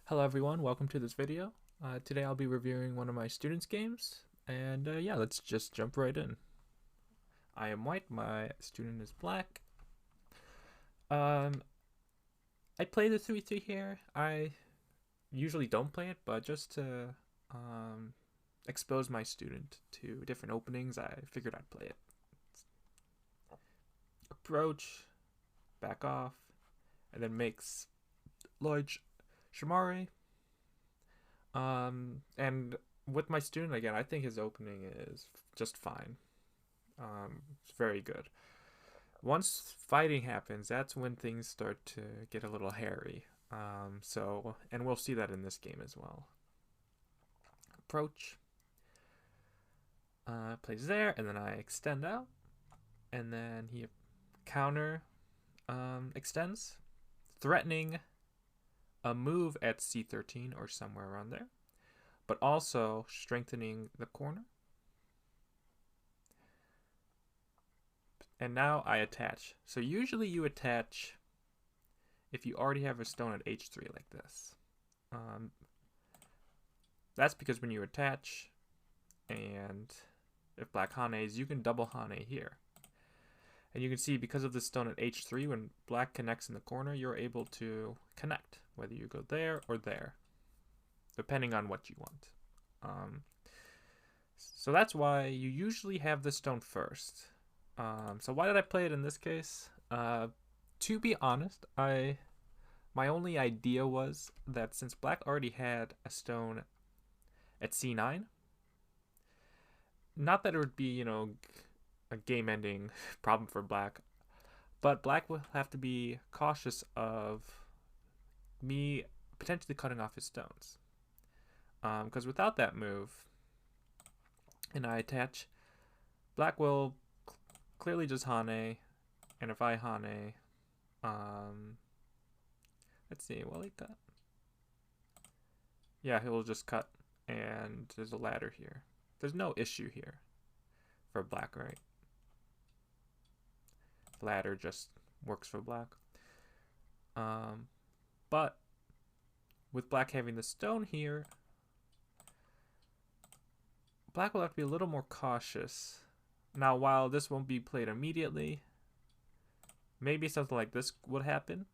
Hello everyone, welcome to this video. Today I'll be reviewing one of my students' games, and yeah, let's just jump right in. I am white, my student is black. Um, I play the 3-3 here. I usually don't play it, but just to expose my student to different openings, I figured I'd play it. Approach, back off, and then makes large Shamari. And with my student again, I think his opening is just fine. It's very good. Once fighting happens, that's when things start to get a little hairy. And we'll see that in this game as well. Approach. Plays there, and then I extend out, and then he counter extends, threatening a move at c13 or somewhere around there, but also strengthening the corner. And now I attach. So usually you attach if you already have a stone at h3 like this. That's because when you attach, and if black hanes, you can double hane here. And you can see because of the stone at h3, when black connects in the corner, you're able to connect, whether you go there or there, depending on what you want. So that's why you usually have the stone first. So why did I play it in this case? To be honest, my only idea was that since black already had a stone at c9, not that it would be, a game-ending problem for black, but black will have to be cautious of me potentially cutting off his stones. Because without that move, and I attach, black will clearly just hane, and if I hane, let's see, will he cut? Yeah, he'll just cut, and there's a ladder here. There's no issue here for black, right? Ladder just works for black. But with black having the stone here, black will have to be a little more cautious. Now, while this won't be played immediately, maybe something like this would happen.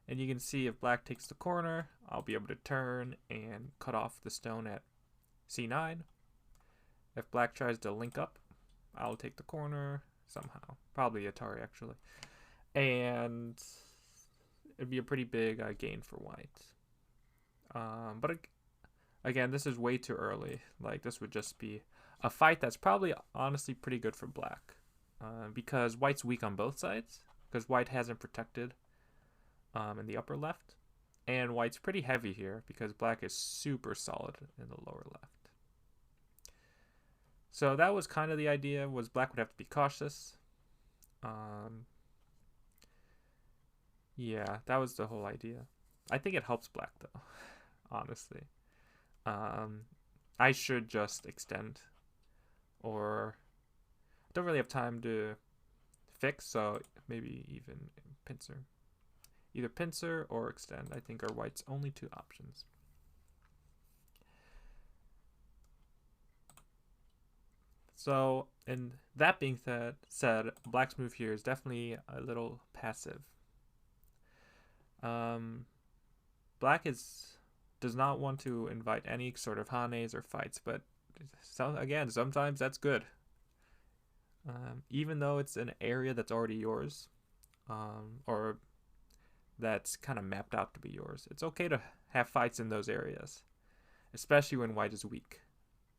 And you can see if black takes the corner, I'll be able to turn and cut off the stone at c9. If black tries to link up, I'll take the corner somehow. Probably Atari, actually. And it'd be a pretty big gain for white. But again, this is way too early. Like, this would just be a fight that's probably honestly pretty good for black. Because white's weak on both sides. Because white hasn't protected in the upper left. And white's pretty heavy here because black is super solid in the lower left. So that was kind of the idea, was black would have to be cautious. Yeah, that was the whole idea. I think it helps black though, honestly. I should just extend, or I don't really have time to fix, so maybe even pincer. Either pincer or extend, I think, are white's only two options. So, and that being said, black's move here is definitely a little passive. Black does not want to invite any sort of hanes or fights, but again, sometimes that's good. Even though it's an area that's already yours, or that's kind of mapped out to be yours, it's okay to have fights in those areas, especially when white is weak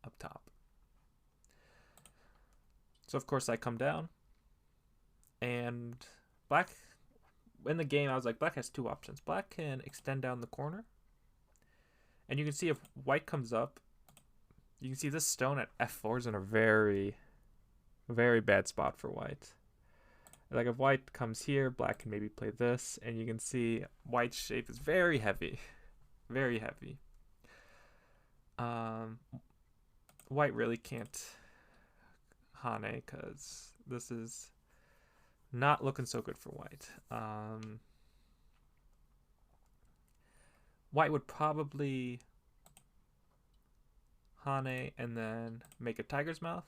up top. So of course I come down, and black, in the game I was like, black has two options. Black can extend down the corner, and you can see if white comes up, you can see this stone at f4 is in a very, very bad spot for white. Like if white comes here, black can maybe play this, and you can see white's shape is very heavy, very heavy. White really can't hane because this is not looking so good for white. White would probably Hane and then make a tiger's mouth.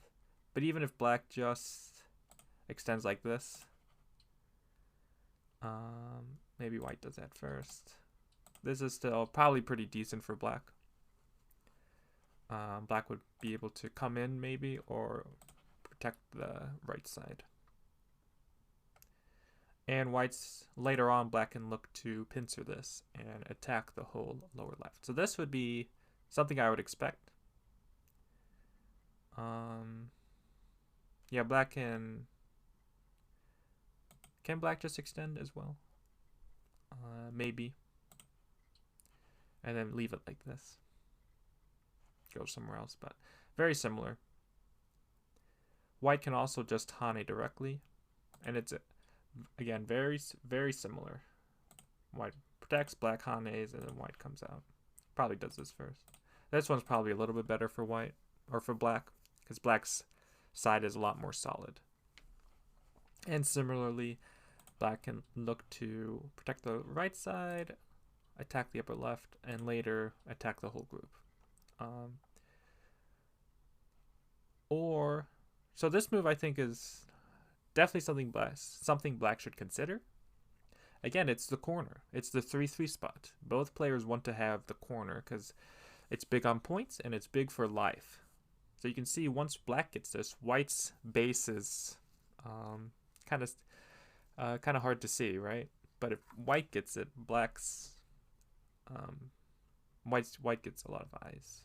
But even if black just extends like this, maybe white does that first. This is still probably pretty decent for black. Black would be able to come in maybe or protect the right side. And white's later on, black can look to pincer this and attack the whole lower left. So this would be something I would expect. Yeah, black can black just extend as well? Maybe. And then leave it like this. Go somewhere else, but very similar. White can also just Hane directly, and it's again very similar. White protects, black Hanes, and then white comes out. Probably does this first. This one's probably a little bit better for white or for black because black's side is a lot more solid. And similarly, black can look to protect the right side, attack the upper left, and later attack the whole group. So this move I think is definitely something black should consider. Again, it's the corner. It's the 3-3 spot. Both players want to have the corner because it's big on points and it's big for life. So you can see once black gets this, white's base is kind of hard to see, right? But if white gets it, black's white gets a lot of eyes.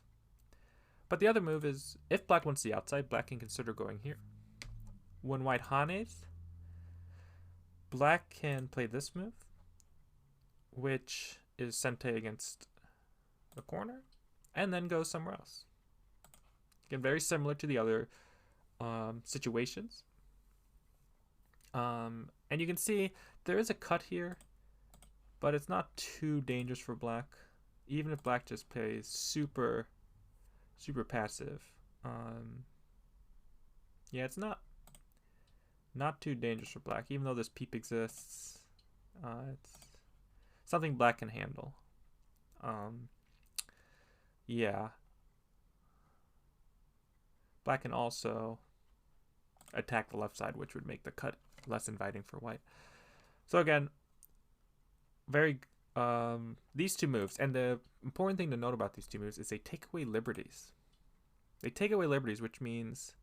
But the other move is, if black wants the outside, black can consider going here. When white Hanes, black can play this move, which is Sente against the corner, and then go somewhere else. Again, very similar to the other situations. And you can see there is a cut here, but it's not too dangerous for black. Even if black just plays super passive. Yeah, it's not too dangerous for black, even though this peep exists. It's something black can handle. Yeah. Black can also attack the left side, which would make the cut less inviting for white. So again, very these two moves, and the important thing to note about these two moves is they take away liberties. They take away liberties, which means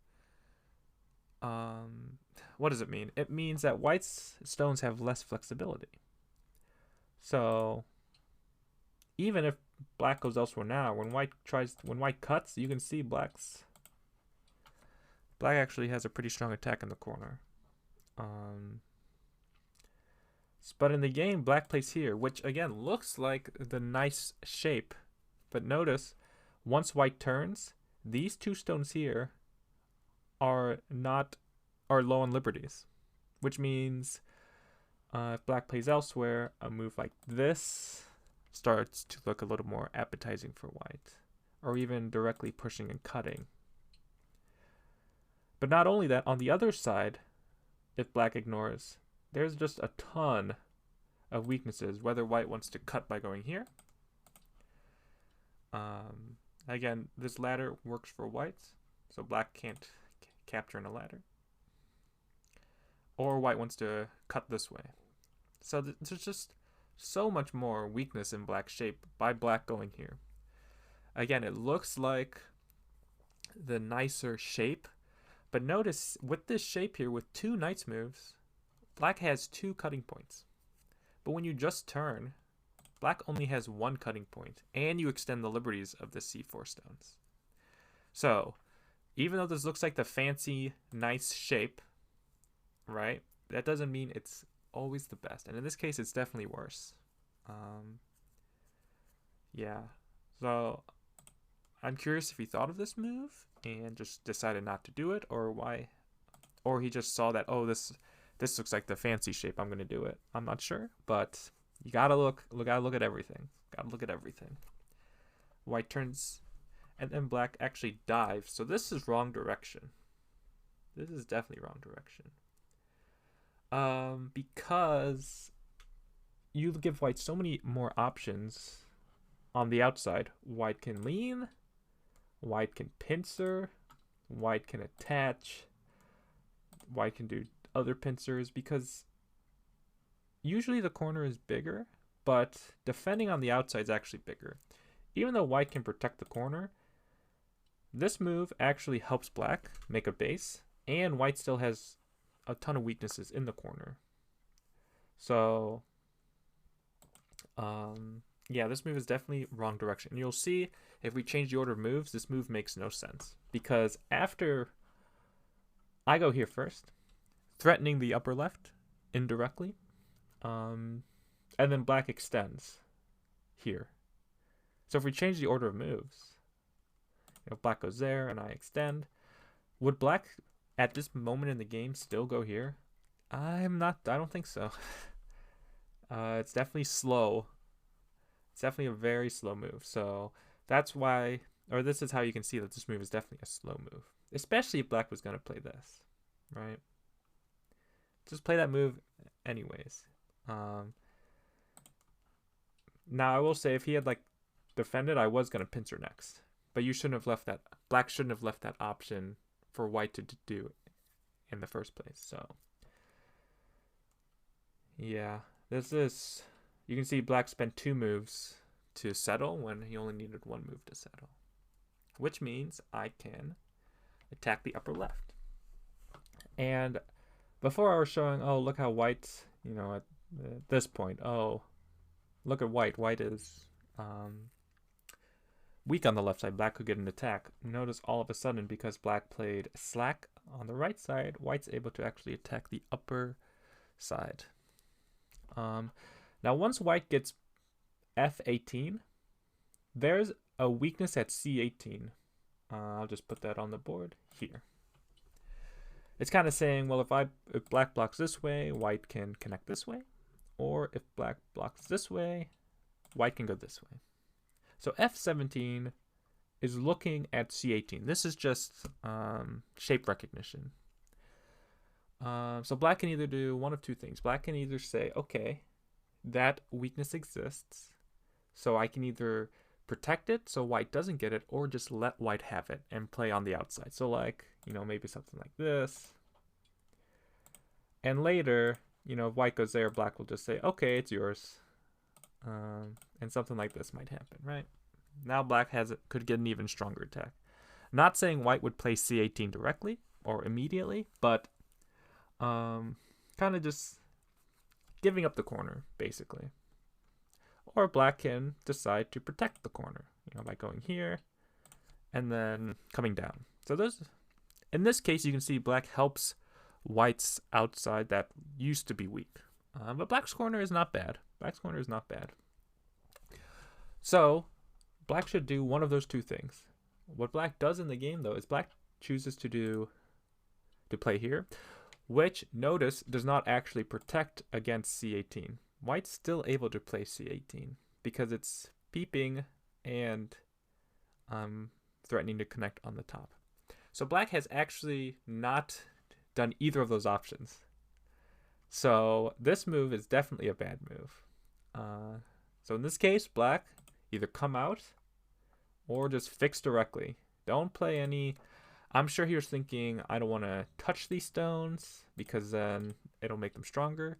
what does it mean? It means that white's stones have less flexibility. So even if black goes elsewhere now, when white cuts, you can see black actually has a pretty strong attack in the corner. But in the game, black plays here, which again looks like the nice shape. But notice, once white turns, these two stones here are low on liberties, which means if black plays elsewhere, a move like this starts to look a little more appetizing for white, or even directly pushing and cutting. But not only that, on the other side, if black ignores, there's just a ton of weaknesses, whether white wants to cut by going here. Again, this ladder works for whites, so black can't capture in a ladder. Or white wants to cut this way. So there's just so much more weakness in black's shape by black going here. Again, it looks like the nicer shape, but notice with this shape here, with two knights moves, black has 2 cutting points. But when you just turn, black only has 1 cutting point, and you extend the liberties of the C4 stones. So, even though this looks like the fancy, nice shape, right, that doesn't mean it's always the best. And in this case, it's definitely worse. Yeah. So, I'm curious if he thought of this move and just decided not to do it, or why. Or he just saw that, oh, this looks like the fancy shape, I'm going to do it. I'm not sure, but you gotta look at everything. Gotta look at everything. White turns, and then black actually dives. So this is wrong direction. This is definitely wrong direction. Because you give white so many more options on the outside, white can lean, white can pincer, white can attach, white can do other pincers, because usually the corner is bigger, but defending on the outside is actually bigger. Even though white can protect the corner, this move actually helps black make a base, and white still has a ton of weaknesses in the corner. So, yeah, this move is definitely wrong direction. And you'll see if we change the order of moves, this move makes no sense. Because after I go here first, threatening the upper left indirectly, and then black extends here. So if we change the order of moves, black goes there and I extend, would black at this moment in the game still go here? I don't think so. It's definitely slow. It's definitely a very slow move. So that's why, or this is how you can see that this move is definitely a slow move. Especially if black was going to play this, right? Just play that move anyways. Now I will say if he had like defended, I was going to pincer next. But you shouldn't have left that, black shouldn't have left that option for white to do in the first place. So yeah, this is, you can see black spent 2 moves to settle when he only needed 1 move to settle. Which means I can attack the upper left. And before I was showing, oh, look how white, at this point, oh, look at white. White is weak on the left side. Black could get an attack. Notice all of a sudden, because black played slack on the right side, white's able to actually attack the upper side. Now, once white gets F18, there's a weakness at C18. I'll just put that on the board here. It's kind of saying, well, if black blocks this way, white can connect this way. Or if black blocks this way, white can go this way. So F17 is looking at C18. This is just shape recognition. So black can either do one of 2 things. Black can either say, okay, that weakness exists, so I can either protect it so white doesn't get it, or just let white have it and play on the outside. So like, maybe something like this. And later, if white goes there, black will just say, okay, it's yours. And something like this might happen, right? Now black could get an even stronger attack. Not saying white would play C18 directly or immediately, but kind of just giving up the corner, basically. Or black can decide to protect the corner, by going here and then coming down. So in this case, you can see black helps white's outside that used to be weak. But black's corner is not bad. Black's corner is not bad. So black should do one of those 2 things. What black does in the game, though, is black chooses to play here, which, notice, does not actually protect against C18. White's still able to play C18 because it's peeping and threatening to connect on the top. So black has actually not done either of those options. So this move is definitely a bad move. So in this case, black either come out or just fix directly. Don't play any. I'm sure he was thinking, I don't want to touch these stones because then it'll make them stronger.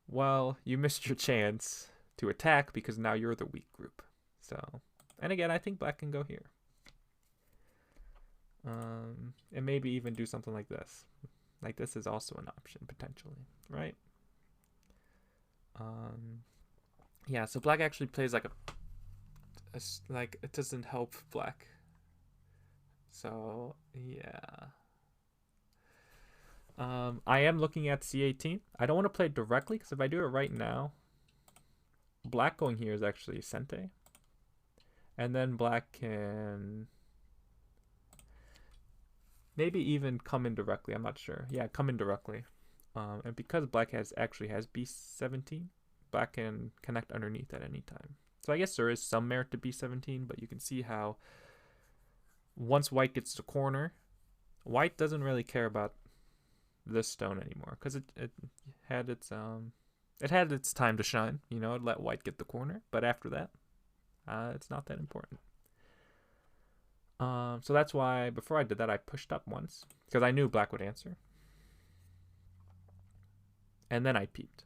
Well, you missed your chance to attack because now you're the weak group. So, and again, I think black can go here. And maybe even do something like this. Like this is also an option potentially, right? Yeah, so black actually plays like like it doesn't help black. So yeah. I am looking at C18. I don't want to play it directly because if I do it right now, black going here is actually Sente. And then black can maybe even come in directly. I'm not sure. Yeah, come in directly. And because black actually has B17, black can connect underneath at any time. So I guess there is some merit to B17, but you can see how once white gets to corner, white doesn't really care about this stone anymore because it had its time to shine. It let white get the corner, but after that, It's not that important. So that's why before I did that, I pushed up once because I knew black would answer. And then I peeped.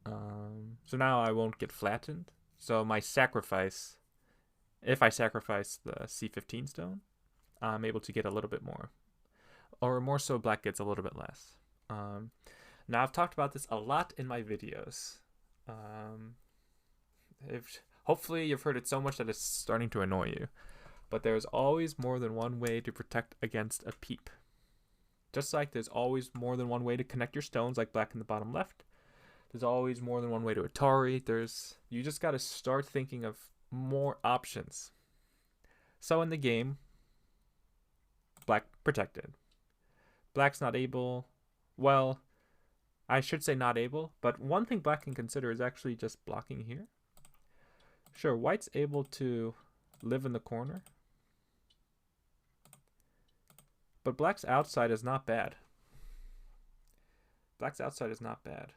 So now I won't get flattened. So my sacrifice, if I sacrifice the C15 stone, I'm able to get a little bit more. Or more so, black gets a little bit less. Now I've talked about this a lot in my videos. Hopefully you've heard it so much that it's starting to annoy you. But there's always more than one way to protect against a peep. Just like there's always more than one way to connect your stones, like black in the bottom left. There's always more than one way to Atari. You just got to start thinking of more options. So in the game, black protected. Black's not able, well, I should say not able, but one thing black can consider is actually just blocking here. Sure, white's able to live in the corner. But black's outside is not bad. Black's outside is not bad.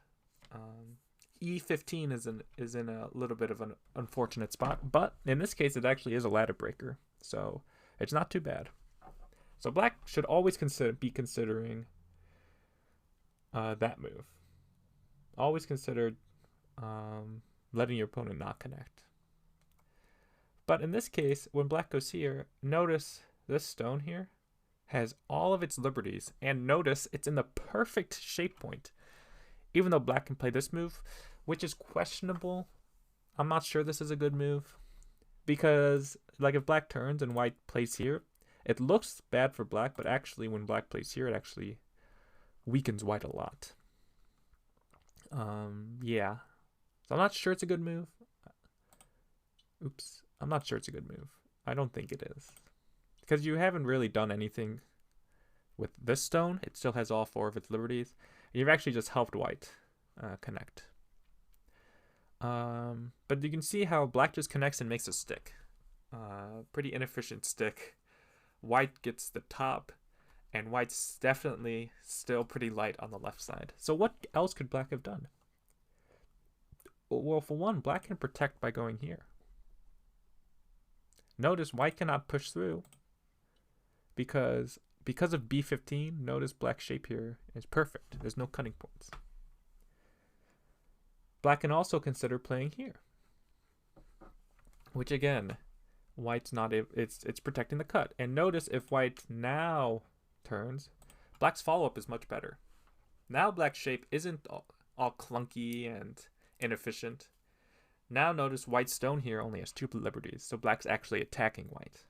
E15 is in a little bit of an unfortunate spot, but in this case it actually is a ladder breaker, so it's not too bad. So black should always be considering that move. Always consider letting your opponent not connect. But in this case, when black goes here, notice this stone here has all of its liberties, and notice it's in the perfect shape point. Even though black can play this move, which is questionable, I'm not sure this is a good move. Because, like, if black turns and white plays here, it looks bad for black, but actually when black plays here, it actually weakens white a lot. Yeah. So I'm not sure it's a good move. Oops. I'm not sure it's a good move. I don't think it is. Because you haven't really done anything with this stone. It still has all four of its liberties. You've actually just helped white connect. But you can see how black just connects and makes a stick. Pretty inefficient stick. White gets the top, and white's definitely still pretty light on the left side. So what else could black have done? Well, for one, black can protect by going here. Notice white cannot push through because of B15, notice black's shape here is perfect. There's no cutting points. Black can also consider playing here, which again, white's not it's protecting the cut. And notice if white now turns, black's follow-up is much better. Now black's shape isn't all clunky and inefficient. Now notice white's stone here only has 2 liberties, so black's actually attacking white.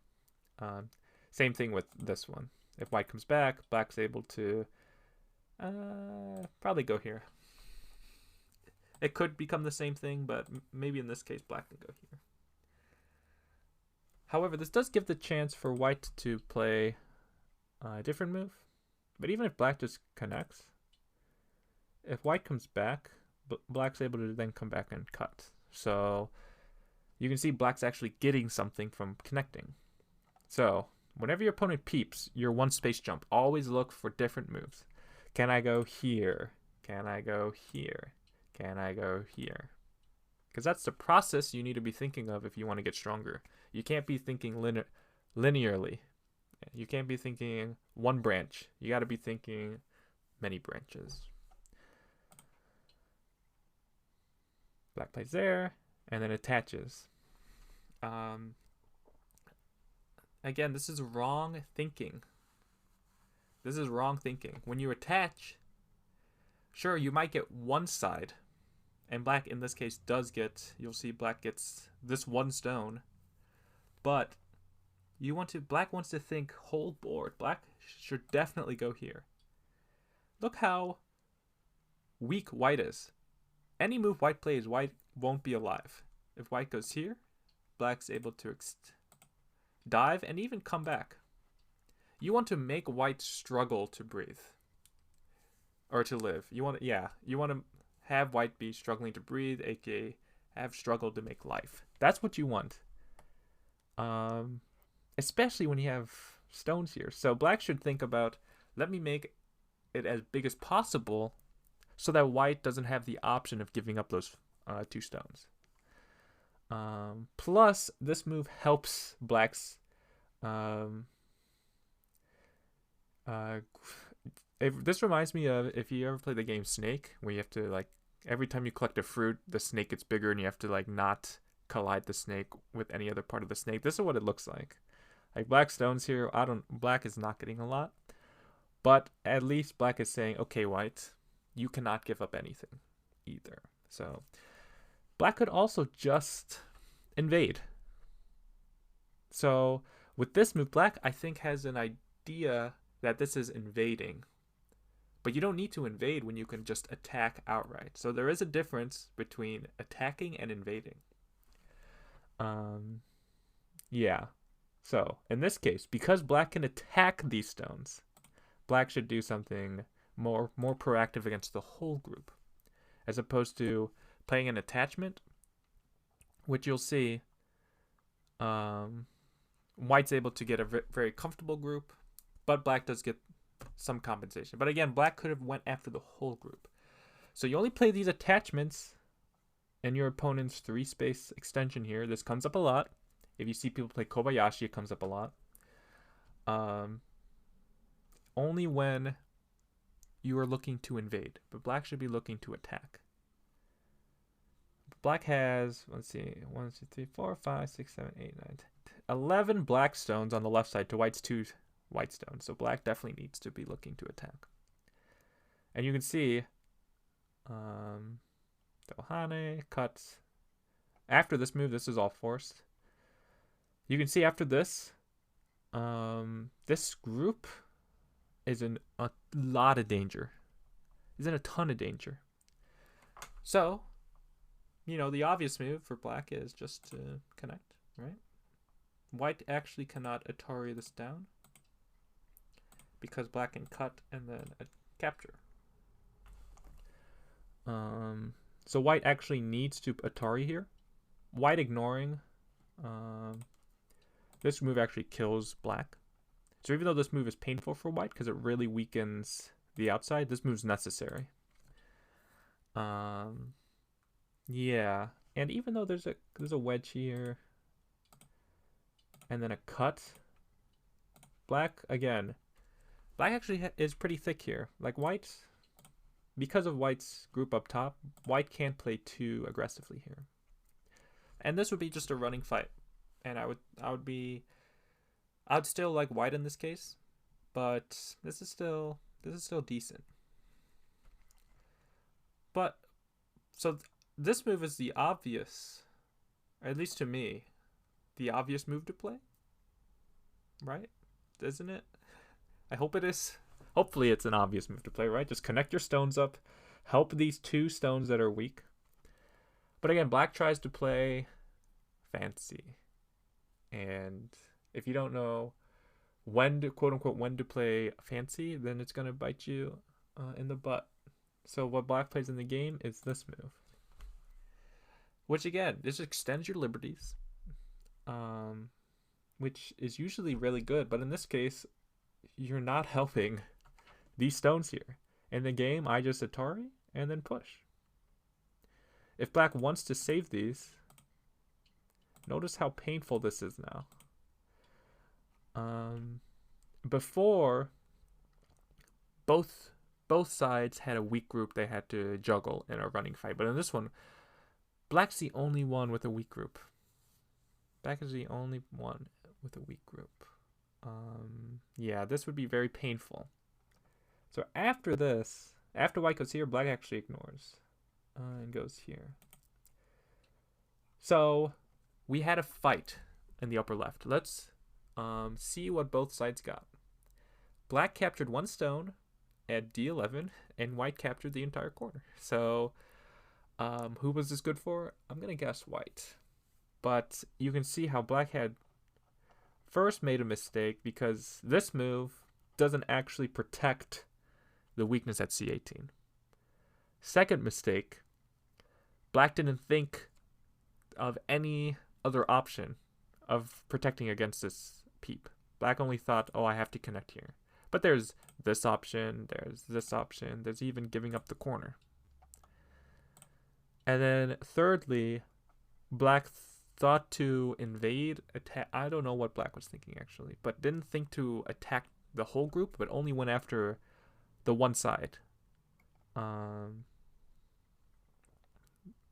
Same thing with this one. If white comes back, black's able to probably go here. It could become the same thing, but maybe in this case black can go here. However, this does give the chance for white to play a different move. But even if black just connects, if white comes back, black's able to then come back and cut. So you can see black's actually getting something from connecting. So whenever your opponent peeps your one space jump, always look for different moves. Can I go here? Can I go here? Can I go here? Because that's the process you need to be thinking of if you want to get stronger. You can't be thinking linearly. You can't be thinking one branch. You got to be thinking many branches. Black plays there, and then attaches. Again, this is wrong thinking. This is wrong thinking. When you attach, sure, you might get one side, and black in this case does get, you'll see black gets this one stone, but black wants to think whole board. Black should definitely go here. Look how weak white is. Any move white plays, white won't be alive. If white goes here, black's able to dive and even come back. You want to make white struggle to breathe. Or to live. You want to have white be struggling to breathe, aka have struggled to make life. That's what you want. Especially when you have stones here. So black should think about, let me make it as big as possible so that white doesn't have the option of giving up those 2 stones. Plus, this move helps black's this reminds me of if you ever play the game Snake, where you have to like every time you collect a fruit, the snake gets bigger, and you have to like not collide the snake with any other part of the snake. This is what it looks like. Like black stones here, black is not getting a lot, but at least black is saying, okay, white, you cannot give up anything either. So black could also just invade. So with this move, black I think has an idea that this is invading, but you don't need to invade when you can just attack outright. So there is a difference between attacking and invading. Yeah. So in this case, because black can attack these stones, black should do something more proactive against the whole group, as opposed to playing an attachment, which you'll see. White's able to get a very comfortable group, but black does get some compensation. But again, black could have went after the whole group. So you only play these attachments in your opponent's 3-space extension here. This comes up a lot. If you see people play Kobayashi, it comes up a lot. Only when you are looking to invade, but black should be looking to attack. Black has, let's see, 1, 2, 3, 4, 5, 6, 7, 8, 9, 10, 11 black stones on the left side to white's 2 white stones. So black definitely needs to be looking to attack. And you can see Dohane cuts. After this move, this is all forced. You can see after this, this group is in a lot of danger. Is in a ton of danger. So, you know, the obvious move for black is just to connect, right? White actually cannot Atari this down, because black can cut and then capture. So white actually needs to Atari here. White ignoring this move actually kills black. So even though this move is painful for white because it really weakens the outside, this move's necessary. Yeah, and even though there's a wedge here and then a cut, black actually is pretty thick here. Like white, because of white's group up top, white can't play too aggressively here. And this would be just a running fight. And I would still like white in this case, but this is still decent. But so this move is the obvious, at least to me, the obvious move to play. Right? Isn't it? I hope it is. Hopefully it's an obvious move to play, right? Just connect your stones up, help these 2 stones that are weak. But again, black tries to play fancy. And if you don't know when to, quote unquote, when to play fancy, then it's going to bite you in the butt. So what black plays in the game is this move. Which again, this extends your liberties. Which is usually really good. But in this case, you're not helping these stones here. In the game, I just Atari and then push. If black wants to save these, notice how painful this is now. Before, both sides had a weak group they had to juggle in a running fight. But in this one, black's the only one with a weak group. Black is the only one with a weak group. Yeah, this would be very painful. So after this, after white goes here, black actually ignores and goes here. So we had a fight in the upper left. Let's see what both sides got. Black captured 1 stone at D11, and white captured the entire corner. So who was this good for? I'm going to guess white. But you can see how black had first made a mistake because this move doesn't actually protect the weakness at C18. Second mistake, black didn't think of any other option of protecting against this peep. Black only thought, oh, I have to connect here. But there's this option, there's this option, there's even giving up the corner. And then thirdly, black thought to invade, attack. I don't know what black was thinking actually, but didn't think to attack the whole group, but only went after the one side.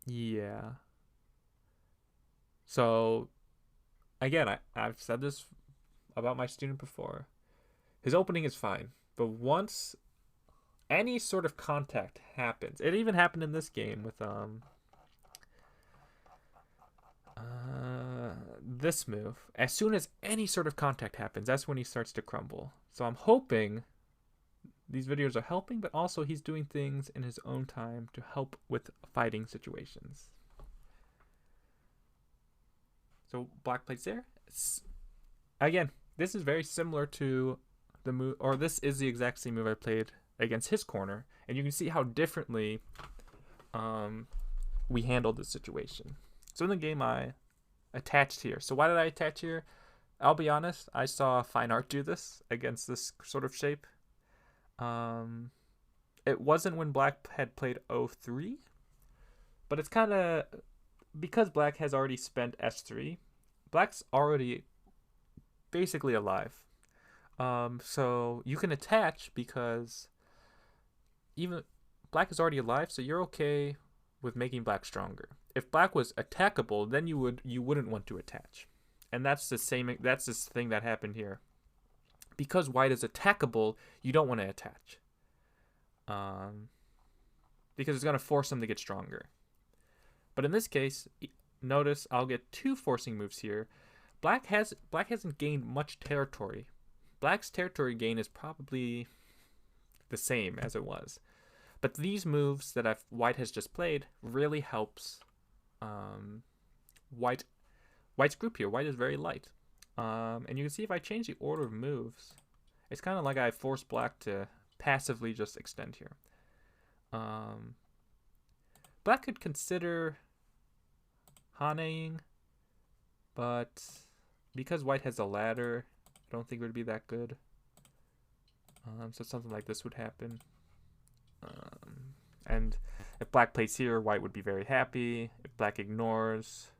Yeah. So again, I've said this about my student before. His opening is fine, but once any sort of contact happens, it even happened in this game with this move. As soon as any sort of contact happens, that's when he starts to crumble. So I'm hoping these videos are helping, but also he's doing things in his own time to help with fighting situations. So black plays there. Again, this is very similar to the move, or this is the exact same move I played against his corner, and you can see how differently we handled the situation. So in the game, I attached here. So why did I attach here? I'll be honest, I saw Fine Art do this against this sort of shape. It wasn't when black had played 03, but it's kind of, because black has already spent S3, black's already basically alive. So you can attach because even black is already alive, so you're okay with making black stronger. If black was attackable, then you wouldn't want to attach. And that's the thing that happened here. Because white is attackable, you don't want to attach. Because it's going to force them to get stronger. But in this case, notice I'll get two forcing moves here. Black hasn't gained much territory. Black's territory gain is probably the same as it was. But these moves that white has just played really helps white's group here. White is very light. And you can see if I change the order of moves, it's kind of like I force black to passively just extend here. Black could consider Haneing, but because white has a ladder, I don't think it would be that good. So something like this would happen. And if black plays here, white would be very happy. If black ignores,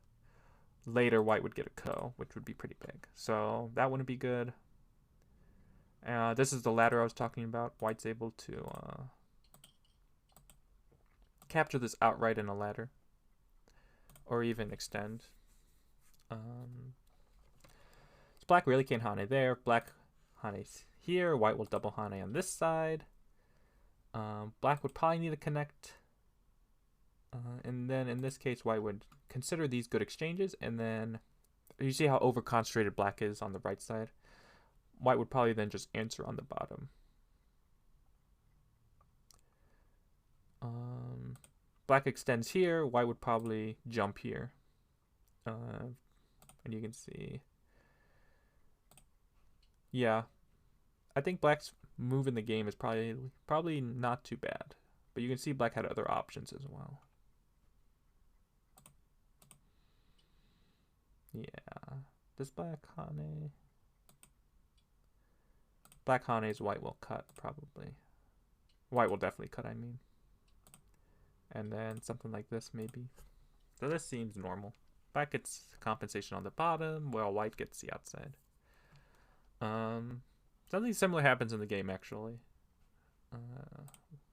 later white would get a ko, which would be pretty big. So that wouldn't be good. This is the ladder I was talking about. White's able to capture this outright in a ladder, or even extend. So black really can't Hane there. Black Hane's here. White will double Hane on this side. Black would probably need to connect. And then in this case, white would consider these good exchanges. And then you see how over-concentrated black is on the right side. White would probably then just answer on the bottom. Black extends here. White would probably jump here. And you can see. Yeah. I think black's move in the game is probably not too bad. But you can see black had other options as well. Yeah. Does black Hane? Black Hane's white will cut, probably. White will definitely cut, I mean. And then something like this, maybe. So this seems normal. Black gets compensation on the bottom, while white gets the outside. Something similar happens in the game, actually.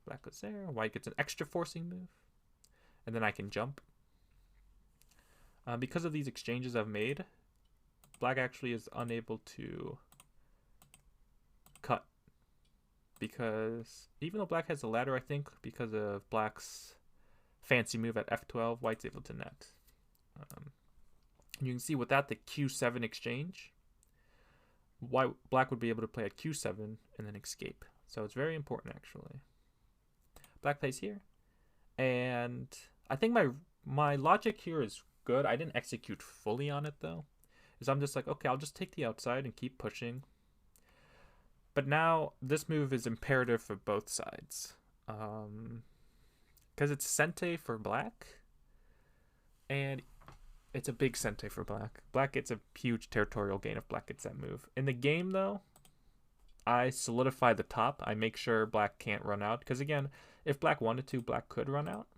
Black goes there. White gets an extra forcing move. And then I can jump. Because of these exchanges I've made, black actually is unable to cut. Because even though black has a ladder, I think, because of black's fancy move at F12, white's able to net. You can see without the Q7 exchange, black would be able to play at Q7 and then escape. So it's very important, actually. Black plays here. And I think my logic here is good. I didn't execute fully on it, though. Is I'm just like, okay, I'll just take the outside and keep pushing. But now this move is imperative for both sides. Because it's Sente for black. And it's a big Sente for black. Black gets a huge territorial gain if black gets that move. In the game, though, I solidify the top. I make sure black can't run out. Because, again, if black wanted to, black could run out.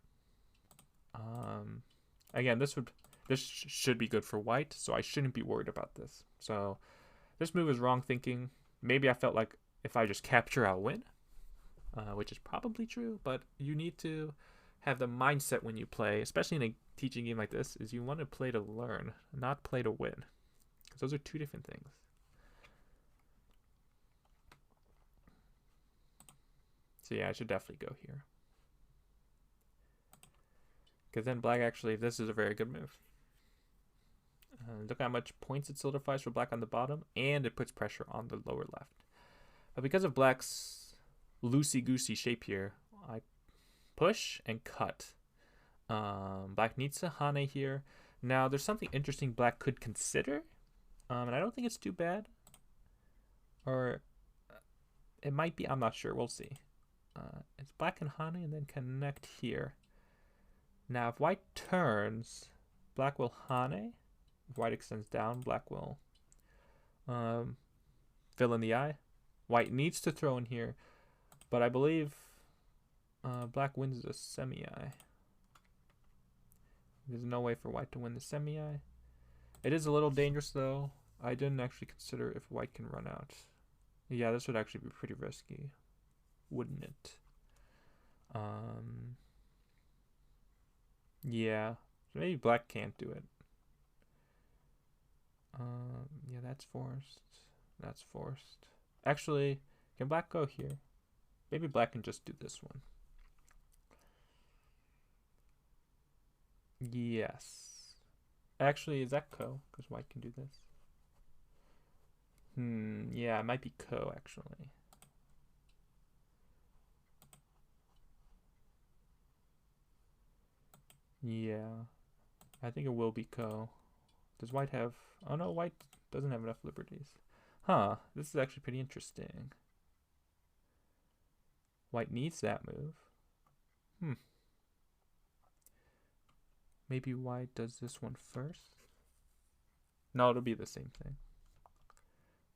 Again, this would This should be good for white, so I shouldn't be worried about this. So this move is wrong thinking. Maybe I felt like if I just capture, I'll win, which is probably true, but you need to have the mindset when you play, especially in a teaching game like this, is you want to play to learn, not play to win. Because those are two different things. So yeah, I should definitely go here. Because then black actually, this is a very good move. Look how much points it solidifies for black on the bottom, and it puts pressure on the lower left. But because of black's loosey-goosey shape here, I push and cut. Black needs to Hane here. Now, there's something interesting black could consider, and I don't think it's too bad. Or it might be, I'm not sure, we'll see. It's black and Hane and then connect here. Now, if white turns, black will Hane. If white extends down, black will fill in the eye. White needs to throw in here, but I believe black wins the semi-eye. There's no way for white to win the semi-eye. It is a little dangerous, though. I didn't actually consider if white can run out. Yeah, this would actually be pretty risky, wouldn't it? Yeah, maybe black can't do it. Yeah, that's forced. That's forced. Actually, can black go here? Maybe black can just do this one. Yes. Actually, is that ko? Because white can do this. Yeah, it might be ko, actually. Yeah. I think it will be ko. Does white have... Oh no, white doesn't have enough liberties. Huh, this is actually pretty interesting. White needs that move. Maybe white does this one first? No, it'll be the same thing.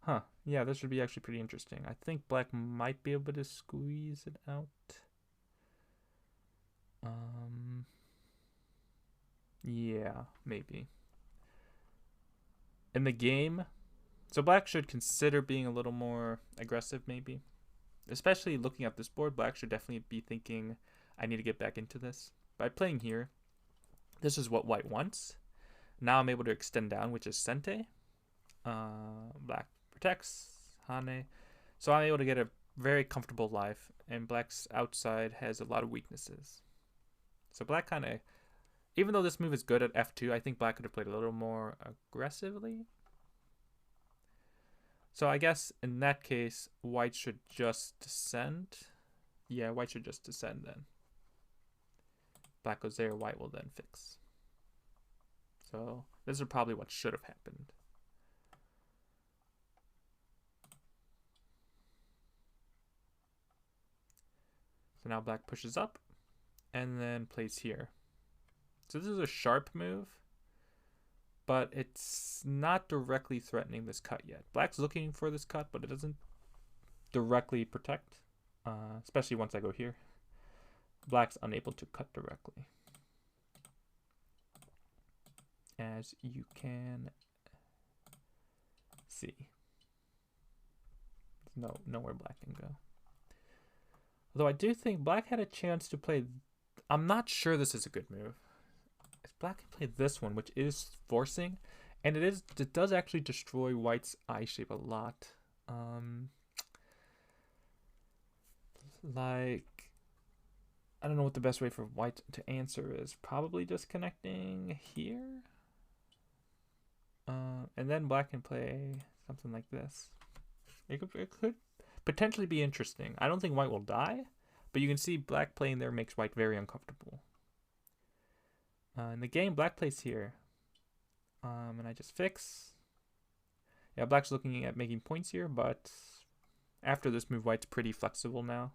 Huh, yeah, this should be actually pretty interesting. I think black might be able to squeeze it out. Yeah, maybe. In the game, so black should consider being a little more aggressive, maybe. Especially looking at this board, black should definitely be thinking, I need to get back into this. By playing here, this is what white wants. Now I'm able to extend down, which is Sente. Black protects, Hane. So I'm able to get a very comfortable life, and black's outside has a lot of weaknesses. So black kind of, even though this move is good at F2, I think black could have played a little more aggressively. So I guess in that case, white should just descend. Yeah, white should just descend then. Black goes there, white will then fix. So this is probably what should have happened. So now black pushes up and then plays here. So this is a sharp move, but it's not directly threatening this cut yet. Black's looking for this cut, but it doesn't directly protect, especially once I go here. Black's unable to cut directly, as you can see. There's nowhere black can go. Although I do think black had a chance to play. I'm not sure this is a good move. Black can play this one, which is forcing, and it does actually destroy white's eye shape a lot. Like, I don't know what the best way for white to answer is. Probably just connecting here. And then black can play something like this. It could potentially be interesting. I don't think white will die, but you can see black playing there makes white very uncomfortable. In the game, black plays here. And I just fix. Yeah, black's looking at making points here, but after this move, white's pretty flexible now.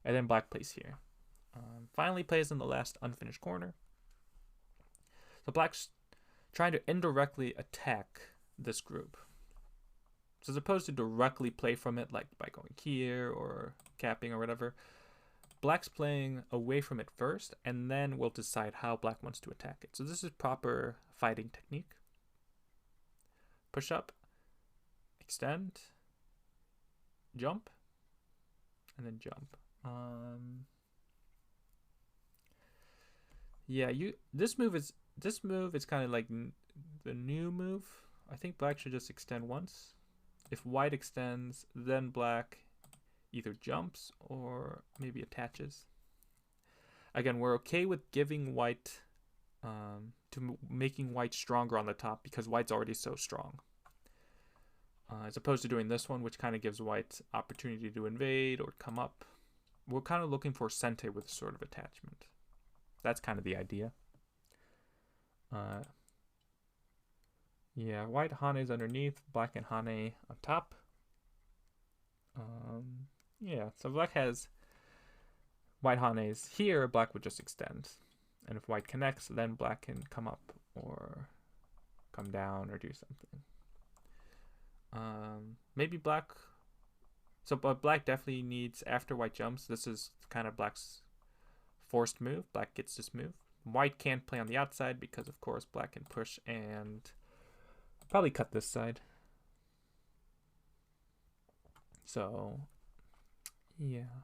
And then black plays here. Finally plays in the last unfinished corner. So black's trying to indirectly attack this group. So as opposed to directly play from it, like by going here or capping or whatever, black's playing away from it first, and then we'll decide how black wants to attack it. So this is proper fighting technique. Push up, extend, jump, and then jump. Yeah, this move is kind of like the new move. I think black should just extend once. If white extends, then black either jumps or maybe attaches. Again, we're okay with giving white making white stronger on the top because white's already so strong. As opposed to doing this one, which kind of gives white opportunity to invade or come up. We're kind of looking for Sente with sort of attachment. That's kind of the idea. Yeah, white Hane's underneath, black and Hane on top. Yeah, so black has white Hane's here, black would just extend. And if white connects, then black can come up or come down or do something. Maybe black. But black definitely needs, after white jumps, this is kind of black's forced move. Black gets this move. White can't play on the outside because, of course, black can push and probably cut this side. So, yeah.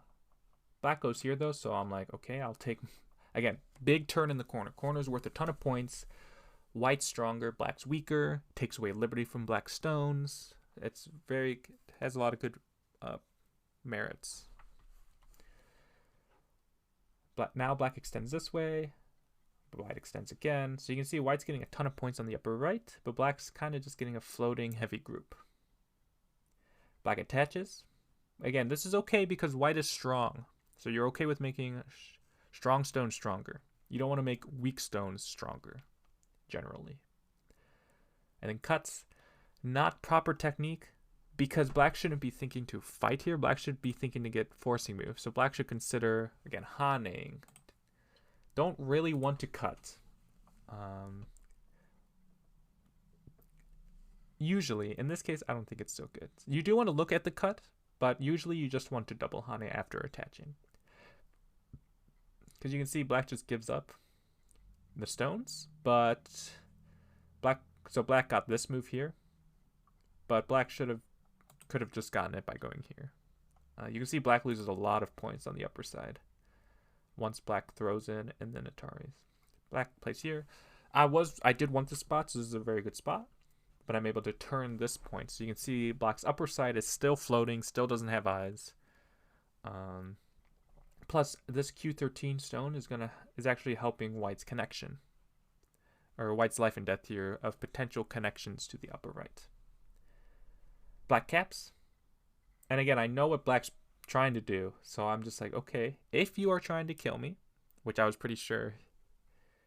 Black goes here, though, so I'm like, okay, I'll take... Again, big turn in the corner. Corner's worth a ton of points. White's stronger, black's weaker. Takes away liberty from black's stones. It's has a lot of good merits. Now black extends this way. White extends again. So you can see white's getting a ton of points on the upper right, but black's kind of just getting a floating heavy group. Black attaches. Again, this is okay because white is strong. So you're okay with making strong stones stronger. You don't want to make weak stones stronger, generally. And then cuts. Not proper technique, because black shouldn't be thinking to fight here. Black should be thinking to get forcing moves. So black should consider, again, Haneing. Don't really want to cut. Usually, in this case, I don't think it's so good. You do want to look at the cut, but usually you just want to double Hane after attaching. Because you can see black just gives up the stones, but black got this move here. But black could have just gotten it by going here. You can see black loses a lot of points on the upper side once black throws in and then Atari's. Black plays here. I did want this spot, so this is a very good spot. But I'm able to turn this point. So you can see black's upper side is still floating, still doesn't have eyes. Plus, this Q13 stone is actually helping white's connection. Or white's life and death here of potential connections to the upper right. Black caps. And again, I know what black's trying to do. So I'm just like, okay, if you are trying to kill me, which I was pretty sure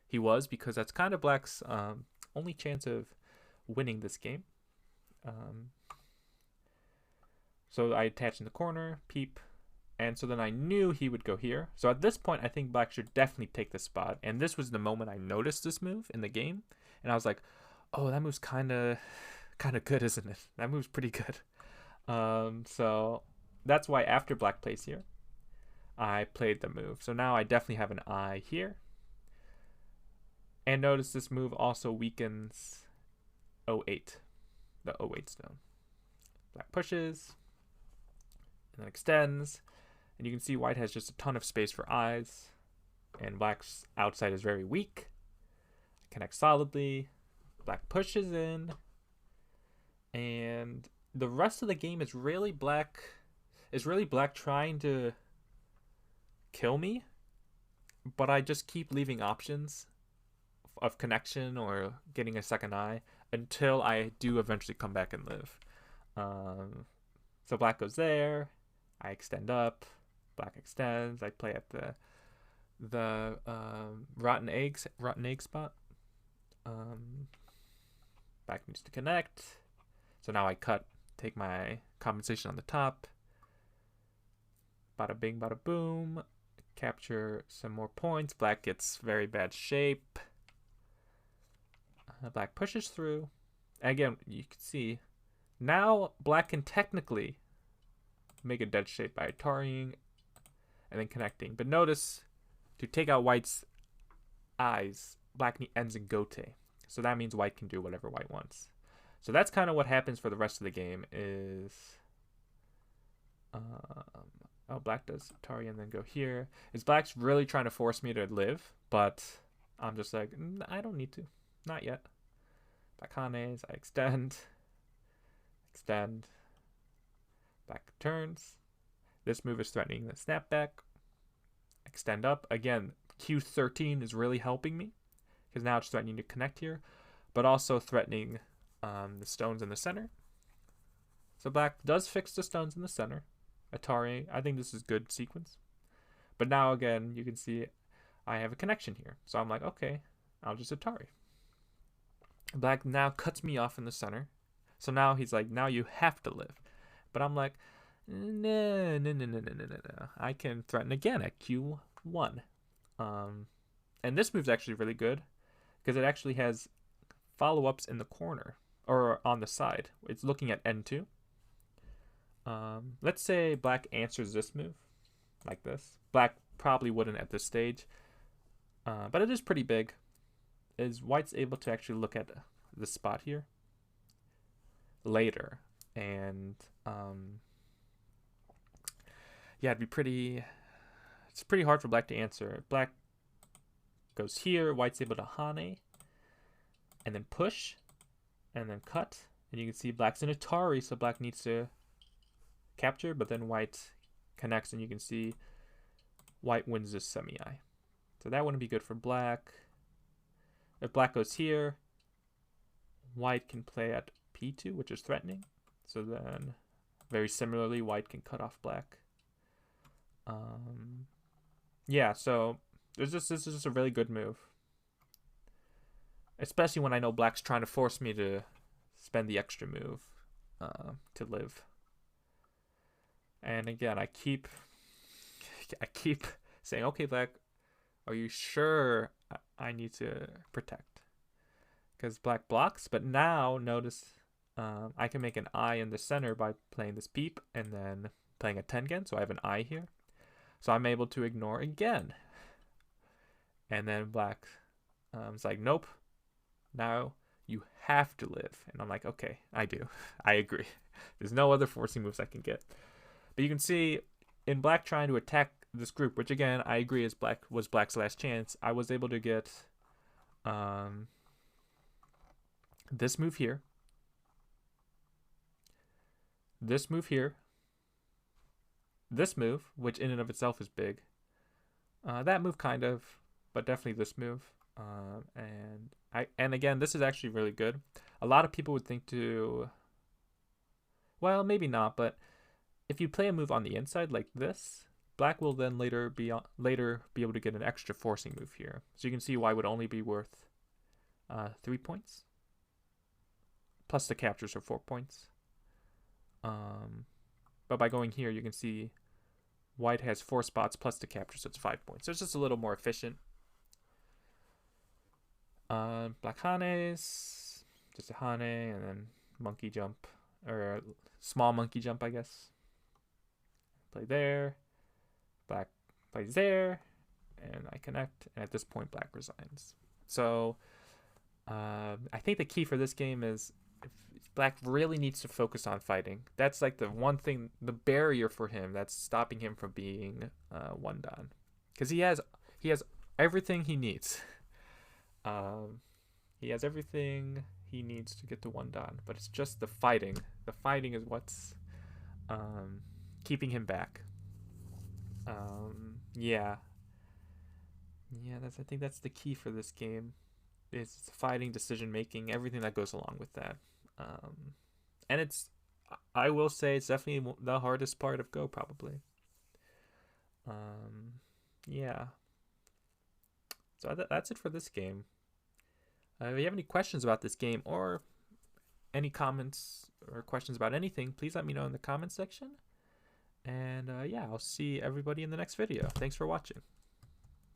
he was, because that's kind of black's only chance of winning this game. So I attached in the corner, peep, and so then I knew he would go here. So at this point, I think black should definitely take this spot. And this was the moment I noticed this move in the game. And I was like, oh, that move's kind of good, isn't it? That move's pretty good. So that's why after black plays here, I played the move. So now I definitely have an eye here. And notice this move also weakens 08, the 08 stone. Black pushes, and then extends. And you can see white has just a ton of space for eyes. And black's outside is very weak. Connects solidly. Black pushes in. And the rest of the game is really black trying to kill me. But I just keep leaving options of connection or getting a second eye until I do eventually come back and live. So black goes there. I extend up. Black extends. I play at the rotten egg spot. Black needs to connect. So now I cut, take my compensation on the top. Bada bing, bada boom. Capture some more points. Black gets very bad shape. Black pushes through. Again, you can see now black can technically make a dead shape by Atarying. and then connecting. But notice, to take out white's eyes, black ends in gote. So that means white can do whatever white wants. So that's kind of what happens for the rest of the game is... oh, black does Atari and then go here. Is black's really trying to force me to live, but I'm just like, I don't need to. Not yet. Black Hanes, I extend. Extend. Black turns. This move is threatening the snapback. Extend up. Again, Q13 is really helping me because now it's threatening to connect here, but also threatening the stones in the center. So black does fix the stones in the center. Atari, I think this is good sequence. But now again, you can see I have a connection here. So I'm like, okay, I'll just Atari. Black now cuts me off in the center. So now he's like, now you have to live. But I'm like, no. I can threaten again at Q1. And this move's actually really good because it actually has follow-ups in the corner or on the side. It's looking at N2. Let's say black answers this move like this. Black probably wouldn't at this stage, but it is pretty big. Is white's able to actually look at the spot here later, and yeah, it's pretty hard for black to answer. Black goes here, white's able to Hane and then push and then cut, and you can see black's in Atari, so black needs to capture, but then white connects, and you can see white wins this semi-eye. So that wouldn't be good for black. If black goes here, white can play at P2, which is threatening. So then, very similarly, white can cut off black. Yeah, so this is just a really good move. Especially when I know black's trying to force me to spend the extra move to live. And again, I keep saying, okay, black, are you sure I need to protect? Because black blocks, but now notice I can make an eye in the center by playing this peep and then playing a tengen, so I have an eye here. So I'm able to ignore again. And then black is like, nope, now you have to live. And I'm like, okay, I do. I agree. There's no other forcing moves I can get. But you can see in black trying to attack this group, which again, I agree was black's last chance, I was able to get this move here, this move here, this move, which in and of itself is big, that move kind of, but definitely this move, and again, this is actually really good. A lot of people would think to, well, maybe not, but if you play a move on the inside like this, black will then later be able to get an extra forcing move here. So you can see why it would only be worth 3 points. Plus the captures are 4 points. But by going here, you can see white has 4 spots plus the capture, so it's 5 points. So it's just a little more efficient. Black Hanes, just a Hane, and then monkey jump, or small monkey jump, I guess. Play there. Black plays there, and I connect, and at this point black resigns. So I think the key for this game is if black really needs to focus on fighting. That's like the one thing, the barrier for him that's stopping him from being one dan, because he has everything he needs. He has everything he needs to get to one dan, but it's just the fighting. The fighting is what's keeping him back. Yeah, I think that's the key for this game, is fighting, decision making, everything that goes along with that. And I will say it's definitely the hardest part of Go, probably. Yeah. So that's it for this game. If you have any questions about this game, or any comments or questions about anything, please let me know in the comments section. And yeah, I'll see everybody in the next video. Thanks for watching.